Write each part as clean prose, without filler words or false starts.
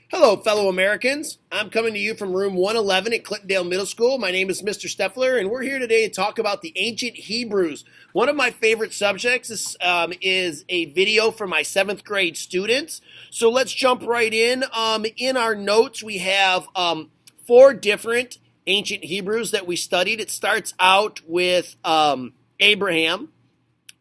Hello, fellow Americans. I'm coming to you from room 111 at Clintondale Middle School. My name is Mr. Steffler, and we're here today to talk about the ancient Hebrews. One of my favorite subjects is a video for my 7th grade students. So let's jump right in. In our notes, we have 4 different ancient Hebrews that we studied. It starts out with Abraham,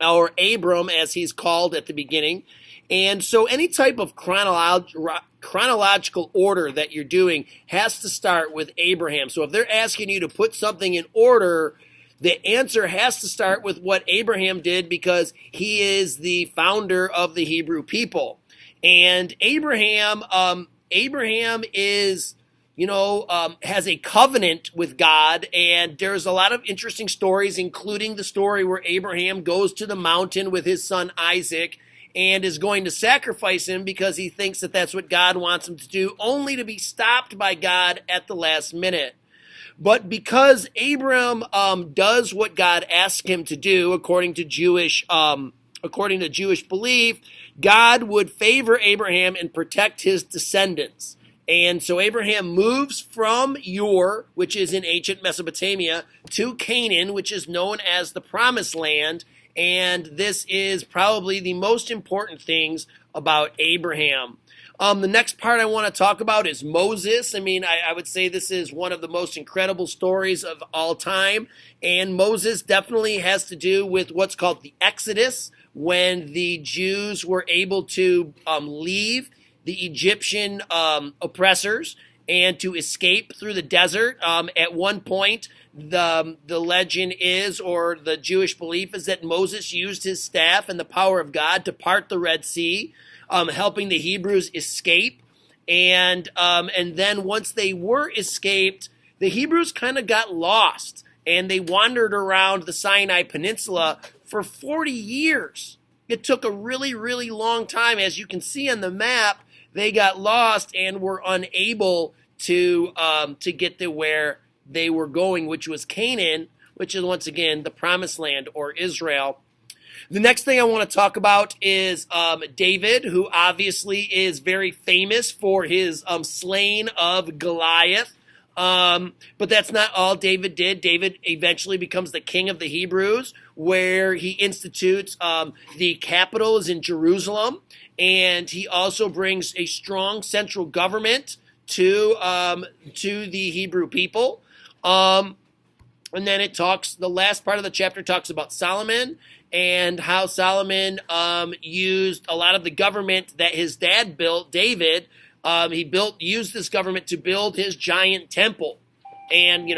or Abram as he's called at the beginning. And so any type of chronological order that you're doing has to start with Abraham. So if they're asking you to put something in order, the answer has to start with what Abraham did because he is the founder of the Hebrew people. And Abraham is, has a covenant with God, and there's a lot of interesting stories, including the story where Abraham goes to the mountain with his son Isaac and is going to sacrifice him because he thinks that that's what God wants him to do, only to be stopped by God at the last minute. But because Abram does what God asked him to do, according to Jewish belief, God would favor Abraham and protect his descendants. And so Abraham moves from Ur, which is in ancient Mesopotamia, to Canaan, which is known as the Promised Land. And this is probably the most important things about Abraham. The next part I want to talk about is Moses. I would say this is one of the most incredible stories of all time. And Moses definitely has to do with what's called the Exodus, when the Jews were able to leave the Egyptian oppressors and to escape through the desert. At one point, the legend is, or the Jewish belief is, that Moses used his staff and the power of God to part the Red Sea, helping the Hebrews escape. And then once they were escaped, the Hebrews kind of got lost, and they wandered around the Sinai Peninsula for 40 years. It took a really, really long time. As you can see on the map, they got lost and were unable to get to where they were going, which was Canaan, which is once again the Promised Land, or Israel. The next thing I want to talk about is David, who obviously is very famous for his slaying of Goliath. But that's not all David did. David eventually becomes the king of the Hebrews, where he institutes the capital is in Jerusalem, and he also brings a strong central government to the Hebrew people. And then the last part of the chapter talks about Solomon and how Solomon used a lot of the government that his dad built, David. Used this government to build his giant temple. And,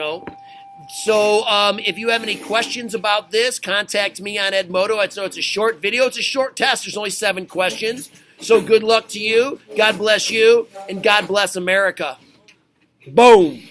so if you have any questions about this, contact me on Edmodo. So it's a short video. It's a short test. There's only 7 questions. So good luck to you. God bless you. And God bless America. Boom.